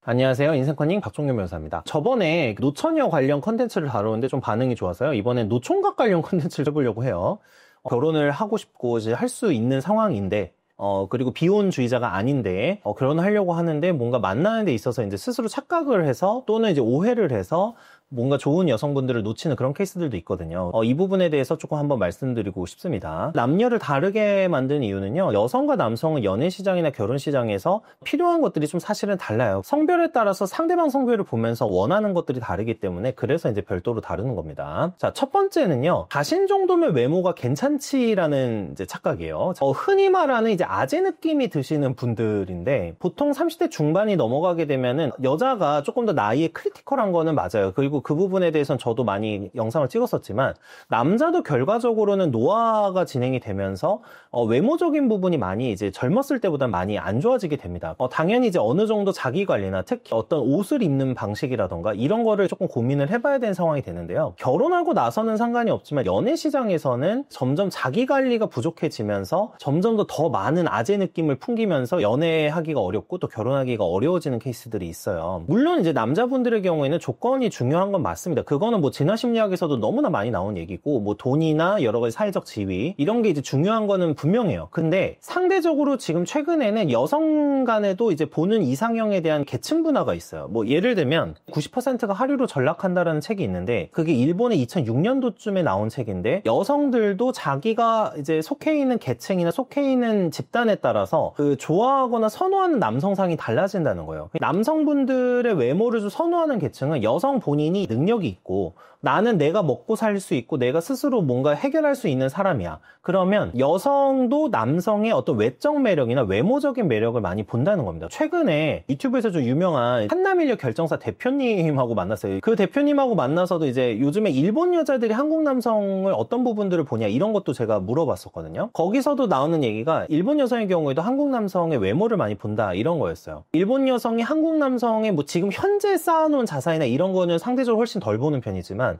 안녕하세요. 인생커닝 박종균 변호사입니다. 저번에 노처녀 관련 컨텐츠를 다루는데 좀 반응이 좋아서요. 이번엔 노총각 관련 컨텐츠를 해보려고 해요. 결혼을 하고 싶고 이제 할 수 있는 상황인데 그리고 비혼주의자가 아닌데 결혼을 하려고 하는데 뭔가 만나는 데 있어서 이제 스스로 착각을 해서 또는 이제 오해를 해서 뭔가 좋은 여성분들을 놓치는 그런 케이스들도 있거든요. 이 부분에 대해서 조금 한번 말씀드리고 싶습니다. 남녀를 다르게 만든 이유는요, 여성과 남성은 연애 시장이나 결혼 시장에서 필요한 것들이 좀 사실은 달라요. 성별에 따라서 상대방 성별을 보면서 원하는 것들이 다르기 때문에 그래서 이제 별도로 다루는 겁니다. 자, 첫 번째는요, 자신 정도면 외모가 괜찮지라는 이제 착각이에요. 흔히 말하는 이제 아재 느낌이 드시는 분들인데 보통 30대 중반이 넘어가게 되면은 여자가 조금 더 나이에 크리티컬한 거는 맞아요. 그리고 그 부분에 대해서는 저도 많이 영상을 찍었었지만 남자도 결과적으로는 노화가 진행이 되면서 외모적인 부분이 많이 이제 젊었을 때보다 많이 안 좋아지게 됩니다. 당연히 이제 어느 정도 자기 관리나 특히 어떤 옷을 입는 방식이라던가 이런 거를 조금 고민을 해봐야 되는 상황이 되는데요. 결혼하고 나서는 상관이 없지만 연애 시장에서는 점점 자기 관리가 부족해지면서 점점 더 많은 아재 느낌을 풍기면서 연애하기가 어렵고 또 결혼하기가 어려워지는 케이스들이 있어요. 물론 이제 남자분들의 경우에는 조건이 중요한 건 맞습니다. 그거는 뭐 진화심리학에서도 너무나 많이 나온 얘기고 뭐 돈이나 여러 가지 사회적 지위 이런 게 이제 중요한 거는 분명해요. 근데 상대적으로 지금 최근에는 여성 간에도 이제 보는 이상형에 대한 계층 분화가 있어요. 뭐 예를 들면 90%가 하류로 전락한다라는 책이 있는데 그게 일본의 2006년도쯤에 나온 책인데 여성들도 자기가 이제 속해 있는 계층이나 속해 있는 집단에 따라서 그 좋아하거나 선호하는 남성상이 달라진다는 거예요. 남성분들의 외모를 좀 선호하는 계층은 여성 본인이 능력이 있고 나는 내가 먹고 살 수 있고 내가 스스로 뭔가 해결할 수 있는 사람이야. 그러면 여성도 남성의 어떤 외적 매력이나 외모적인 매력을 많이 본다는 겁니다. 최근에 유튜브에서 좀 유명한 한남인력 결정사 대표님하고 만났어요. 그 대표님하고 만나서도 이제 요즘에 일본 여자들이 한국 남성을 어떤 부분들을 보냐 이런 것도 제가 물어봤었거든요. 거기서도 나오는 얘기가 일본 여성의 경우에도 한국 남성의 외모를 많이 본다 이런 거였어요. 일본 여성이 한국 남성의 뭐 지금 현재 쌓아놓은 자산이나 이런 거는 상대적으로 훨씬 덜 보는 편이지만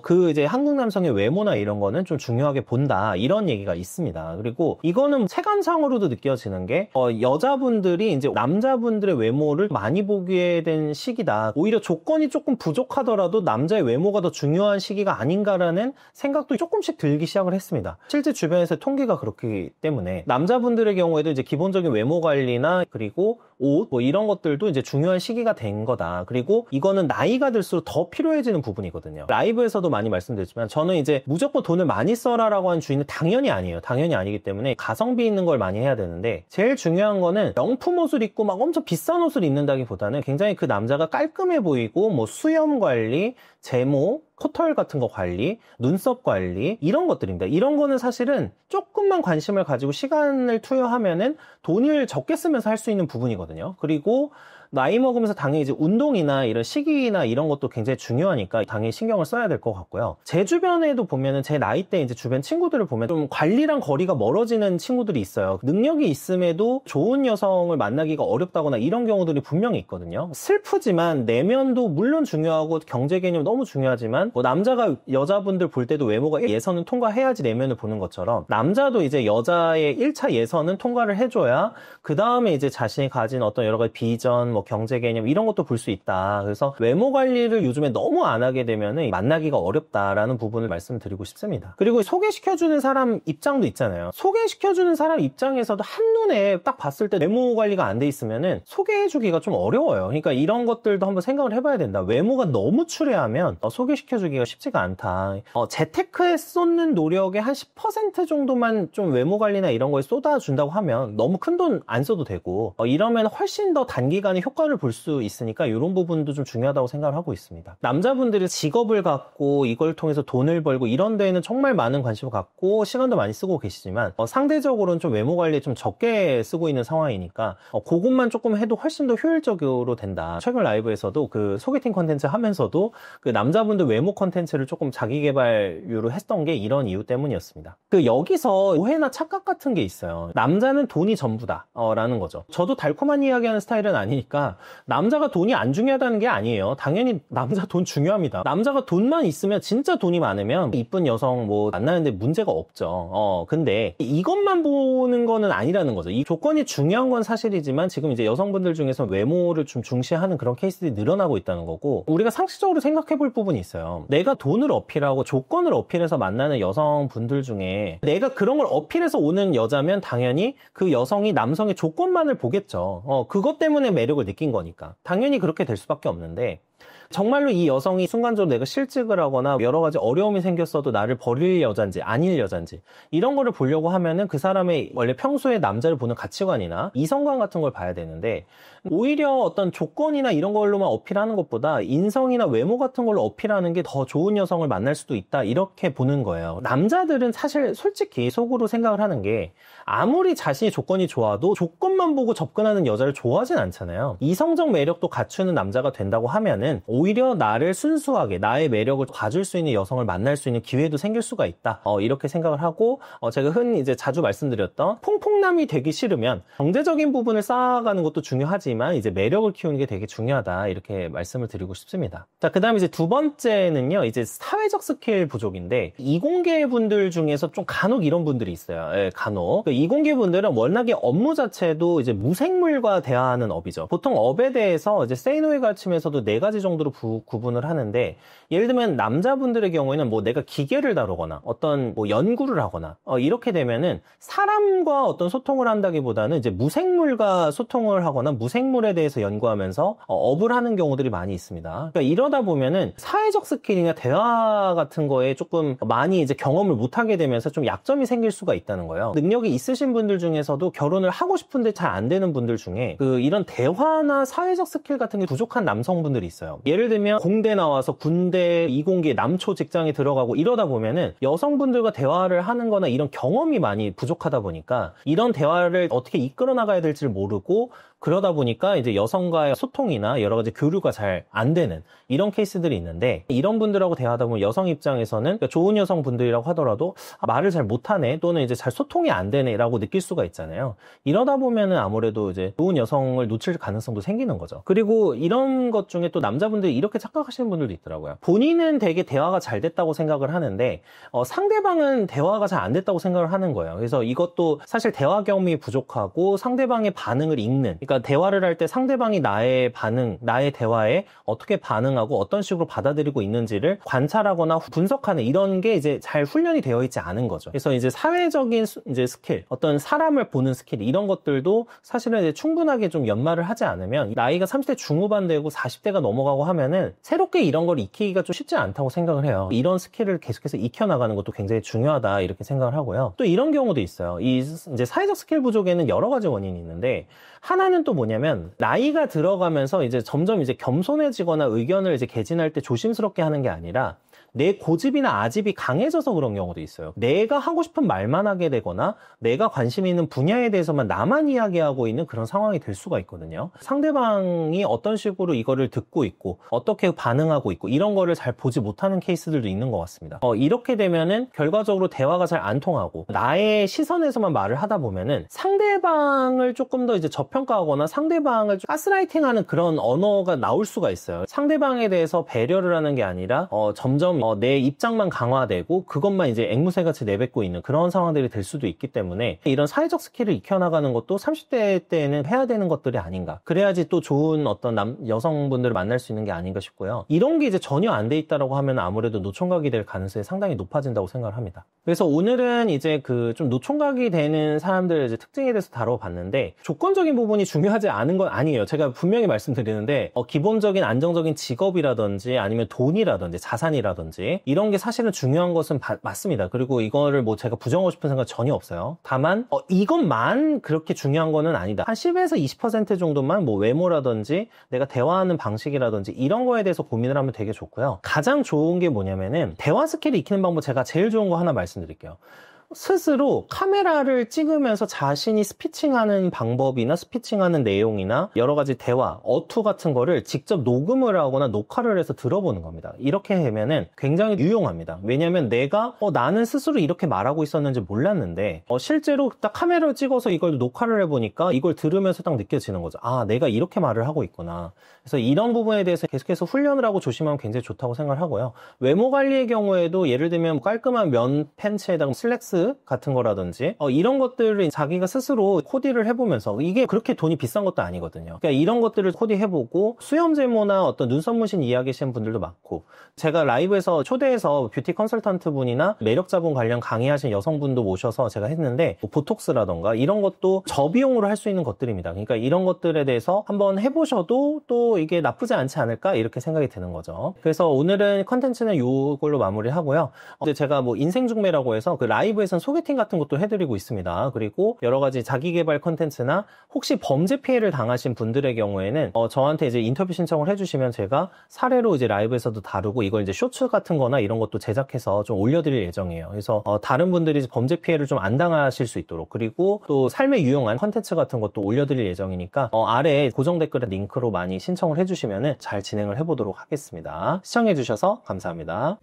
그 이제 한국 남성의 외모나 이런 거는 좀 중요하게 본다 이런 얘기가 있습니다. 그리고 이거는 체감상으로도 느껴지는 게 여자분들이 이제 남자분들의 외모를 많이 보게 된 시기다. 오히려 조건이 조금 부족하더라도 남자의 외모가 더 중요한 시기가 아닌가라는 생각도 조금씩 들기 시작을 했습니다. 실제 주변에서 통계가 그렇기 때문에 남자분들의 경우에도 이제 기본적인 외모 관리나 그리고 옷 뭐 이런 것들도 이제 중요한 시기가 된 거다. 그리고 이거는 나이가 들수록 더 필요해지는 부분이거든요. 라이브에서도 많이 말씀드렸지만 저는 이제 무조건 돈을 많이 써라라고 하는 주의는 당연히 아니에요. 당연히 아니기 때문에 가성비 있는 걸 많이 해야 되는데 제일 중요한 거는 명품 옷을 입고 막 엄청 비싼 옷을 입는다기보다는 굉장히 그 남자가 깔끔해 보이고 뭐 수염 관리, 제모, 코털 같은 거 관리, 눈썹 관리 이런 것들입니다. 이런 거는 사실은 조금만 관심을 가지고 시간을 투여하면은 돈을 적게 쓰면서 할 수 있는 부분이거든요. 그리고 나이 먹으면서 당연히 이제 운동이나 이런 식이나 이런 것도 굉장히 중요하니까 당연히 신경을 써야 될 것 같고요. 제 주변에도 보면은 제 나이 때 이제 주변 친구들을 보면 좀 관리랑 거리가 멀어지는 친구들이 있어요. 능력이 있음에도 좋은 여성을 만나기가 어렵다거나 이런 경우들이 분명히 있거든요. 슬프지만 내면도 물론 중요하고 경제 개념 너무 중요하지만 뭐 남자가 여자분들 볼 때도 외모가 예선은 통과해야지 내면을 보는 것처럼 남자도 이제 여자의 1차 예선은 통과를 해줘야 그 다음에 이제 자신이 가진 어떤 여러 가지 비전, 뭐 경제 개념 이런 것도 볼 수 있다. 그래서 외모 관리를 요즘에 너무 안 하게 되면은 만나기가 어렵다라는 부분을 말씀드리고 싶습니다. 그리고 소개시켜주는 사람 입장도 있잖아요. 소개시켜주는 사람 입장에서도 한눈에 딱 봤을 때 외모 관리가 안 돼 있으면은 소개해주기가 좀 어려워요. 그러니까 이런 것들도 한번 생각을 해봐야 된다. 외모가 너무 추레하면 소개시켜주기가 쉽지가 않다. 재테크에 쏟는 노력의 한 10% 정도만 좀 외모 관리나 이런 거에 쏟아준다고 하면 너무 큰 돈 안 써도 되고 이러면 훨씬 더 단기간에 효과를 볼 수 있으니까 이런 부분도 좀 중요하다고 생각을 하고 있습니다. 남자분들이 직업을 갖고 이걸 통해서 돈을 벌고 이런 데에는 정말 많은 관심을 갖고 시간도 많이 쓰고 계시지만 상대적으로는 좀 외모 관리에 좀 적게 쓰고 있는 상황이니까 그것만 조금 해도 훨씬 더 효율적으로 된다. 최근 라이브에서도 그 소개팅 컨텐츠 하면서도 그 남자분들 외모 컨텐츠를 조금 자기 개발유로 했던 게 이런 이유 때문이었습니다. 그 여기서 오해나 착각 같은 게 있어요. 남자는 돈이 전부다 라는 거죠. 저도 달콤한 이야기하는 스타일은 아니니까 보니까 남자가 돈이 안 중요하다는 게 아니에요. 당연히 남자 돈 중요합니다. 남자가 돈만 있으면, 진짜 돈이 많으면 이쁜 여성 뭐 만나는데 문제가 없죠. 근데 이것만 보는 거는 아니라는 거죠. 이 조건이 중요한 건 사실이지만 지금 이제 여성분들 중에서 외모를 좀 중시하는 그런 케이스들이 늘어나고 있다는 거고, 우리가 상식적으로 생각해 볼 부분이 있어요. 내가 돈을 어필하고 조건을 어필해서 만나는 여성분들 중에 내가 그런 걸 어필해서 오는 여자면 당연히 그 여성이 남성의 조건만을 보겠죠. 그것 때문에 매력을 느낀 거니까 당연히 그렇게 될 수밖에 없는데, 정말로 이 여성이 순간적으로 내가 실직을 하거나 여러 가지 어려움이 생겼어도 나를 버릴 여잔지 아닐 여잔지 이런 거를 보려고 하면은 그 사람의 원래 평소에 남자를 보는 가치관이나 이성관 같은 걸 봐야 되는데, 오히려 어떤 조건이나 이런 걸로만 어필하는 것보다 인성이나 외모 같은 걸로 어필하는 게 더 좋은 여성을 만날 수도 있다, 이렇게 보는 거예요. 남자들은 사실 솔직히 속으로 생각을 하는 게, 아무리 자신이 조건이 좋아도 조건만 보고 접근하는 여자를 좋아하진 않잖아요. 이성적 매력도 갖추는 남자가 된다고 하면은 오히려 나를 순수하게 나의 매력을 가질 수 있는 여성을 만날 수 있는 기회도 생길 수가 있다, 이렇게 생각을 하고, 제가 흔히 이제 자주 말씀드렸던 퐁퐁남이 되기 싫으면 경제적인 부분을 쌓아가는 것도 중요하지만 이제 매력을 키우는 게 되게 중요하다, 이렇게 말씀을 드리고 싶습니다. 자, 그 다음에 이제 두 번째는요, 이제 사회적 스킬 부족인데, 이공계 분들 중에서 좀 간혹 이런 분들이 있어요. 예, 간혹. 이공계 분들은 워낙에 업무 자체도 이제 무생물과 대화하는 업이죠. 보통 업에 대해서 이제 세이노에 가르침에서도 4가지 정도로 구분을 하는데, 예를 들면 남자분들의 경우에는 뭐 내가 기계를 다루거나 어떤 뭐 연구를 하거나 이렇게 되면은 사람과 어떤 소통을 한다기보다는 이제 무생물과 소통을 하거나 무생물에 대해서 연구하면서 업을 하는 경우들이 많이 있습니다. 그러니까 이러다 보면은 사회적 스킬이나 대화 같은 거에 조금 많이 이제 경험을 못하게 되면서 좀 약점이 생길 수가 있다는 거예요. 능력이 있으신 분들 중에서도 결혼을 하고 싶은데 잘 안 되는 분들 중에 이런 대화나 사회적 스킬 같은 게 부족한 남성분들이 있어요. 예를 들면 공대 나와서 군대 이공계 남초 직장에 들어가고 이러다 보면은 여성분들과 대화를 하는 거나 이런 경험이 많이 부족하다 보니까 이런 대화를 어떻게 이끌어 나가야 될지를 모르고, 그러다 보니까 이제 여성과의 소통이나 여러 가지 교류가 잘 안 되는 이런 케이스들이 있는데, 이런 분들하고 대화하다 보면 여성 입장에서는, 그러니까 좋은 여성분들이라고 하더라도 말을 잘 못하네, 또는 이제 잘 소통이 안 되네 라고 느낄 수가 있잖아요. 이러다 보면은 아무래도 이제 좋은 여성을 놓칠 가능성도 생기는 거죠. 그리고 이런 것 중에 또 남자분들이 이렇게 착각하시는 분들도 있더라고요. 본인은 되게 대화가 잘 됐다고 생각을 하는데 상대방은 대화가 잘 안 됐다고 생각을 하는 거예요. 그래서 이것도 사실 대화 경험이 부족하고 상대방의 반응을 읽는, 그러니까 대화를 할 때 상대방이 나의 반응, 나의 대화에 어떻게 반응하고 어떤 식으로 받아들이고 있는지를 관찰하거나 분석하는 이런 게 이제 잘 훈련이 되어 있지 않은 거죠. 그래서 이제 사회적인 이제 스킬, 어떤 사람을 보는 스킬, 이런 것들도 사실은 이제 충분하게 좀 연마를 하지 않으면 나이가 30대 중후반 되고 40대가 넘어가고 하면은 새롭게 이런 걸 익히기가 좀 쉽지 않다고 생각을 해요. 이런 스킬을 계속해서 익혀나가는 것도 굉장히 중요하다, 이렇게 생각을 하고요. 또 이런 경우도 있어요. 이제 사회적 스킬 부족에는 여러 가지 원인이 있는데, 하나는 또 뭐냐면 나이가 들어가면서 이제 점점 이제 겸손해지거나 의견을 이제 개진할 때 조심스럽게 하는 게 아니라 내 고집이나 아집이 강해져서 그런 경우도 있어요. 내가 하고 싶은 말만 하게 되거나 내가 관심 있는 분야에 대해서만 나만 이야기하고 있는 그런 상황이 될 수가 있거든요. 상대방이 어떤 식으로 이거를 듣고 있고 어떻게 반응하고 있고 이런 거를 잘 보지 못하는 케이스들도 있는 것 같습니다. 이렇게 되면은 결과적으로 대화가 잘 안 통하고 나의 시선에서만 말을 하다 보면은 상대방을 조금 더 이제 저평가하거나 상대방을 가스라이팅하는 그런 언어가 나올 수가 있어요. 상대방에 대해서 배려를 하는 게 아니라 점점 내 입장만 강화되고 그것만 이제 앵무새같이 내뱉고 있는 그런 상황들이 될 수도 있기 때문에 이런 사회적 스킬을 익혀나가는 것도 30대 때는 해야 되는 것들이 아닌가. 그래야지 또 좋은 어떤 여성분들을 만날 수 있는 게 아닌가 싶고요. 이런 게 이제 전혀 안 돼 있다라고 하면 아무래도 노총각이 될 가능성이 상당히 높아진다고 생각을 합니다. 그래서 오늘은 이제 좀 노총각이 되는 사람들의 이제 특징에 대해서 다뤄봤는데, 조건적인 부분이 중요하지 않은 건 아니에요. 제가 분명히 말씀드리는데 기본적인 안정적인 직업이라든지 아니면 돈이라든지 자산이라든지 이런 게 사실은 중요한 것은 맞습니다. 그리고 이거를 뭐 제가 부정하고 싶은 생각 전혀 없어요. 다만 이것만 그렇게 중요한 거는 아니다. 한 10에서 20% 정도만 뭐 외모라든지 내가 대화하는 방식이라든지 이런 거에 대해서 고민을 하면 되게 좋고요. 가장 좋은 게 뭐냐면은 대화 스킬을 익히는 방법, 제가 제일 좋은 거 하나 말씀드릴게요. 스스로 카메라를 찍으면서 자신이 스피칭하는 방법이나 스피칭하는 내용이나 여러 가지 대화, 어투 같은 거를 직접 녹음을 하거나 녹화를 해서 들어보는 겁니다. 이렇게 하면은 굉장히 유용합니다. 왜냐면 내가 나는 스스로 이렇게 말하고 있었는지 몰랐는데 실제로 딱 카메라를 찍어서 이걸 녹화를 해보니까 이걸 들으면서 딱 느껴지는 거죠. 아, 내가 이렇게 말을 하고 있구나. 그래서 이런 부분에 대해서 계속해서 훈련을 하고 조심하면 굉장히 좋다고 생각을 하고요. 외모 관리의 경우에도 예를 들면 깔끔한 면 팬츠에다가 슬랙스 같은 거라든지 이런 것들을 자기가 스스로 코디를 해보면서 이게 그렇게 돈이 비싼 것도 아니거든요. 그러니까 이런 것들을 코디해보고 수염 제모나 어떤 눈썹 문신 이야기하시는 분들도 많고, 제가 라이브에서 초대해서 뷰티 컨설턴트 분이나 매력자분 관련 강의하신 여성분도 모셔서 제가 했는데 뭐 보톡스라던가 이런 것도 저비용으로 할 수 있는 것들입니다. 그러니까 이런 것들에 대해서 한번 해보셔도 또 이게 나쁘지 않지 않을까 이렇게 생각이 드는 거죠. 그래서 오늘은 컨텐츠는 이걸로 마무리를 하고요. 제가 뭐 인생중매라고 해서 그 라이브에서는 소개팅 같은 것도 해드리고 있습니다. 그리고 여러 가지 자기개발 컨텐츠나 혹시 범죄 피해를 당하신 분들의 경우에는 저한테 이제 인터뷰 신청을 해주시면 제가 사례로 이제 라이브에서도 다루고 이걸 이제 쇼츠 같은 거나 이런 것도 제작해서 좀 올려드릴 예정이에요. 그래서 다른 분들이 범죄 피해를 좀 안 당하실 수 있도록, 그리고 또 삶에 유용한 컨텐츠 같은 것도 올려드릴 예정이니까 아래 고정 댓글에 링크로 많이 신청을 해주시면 잘 진행을 해보도록 하겠습니다. 시청해주셔서 감사합니다.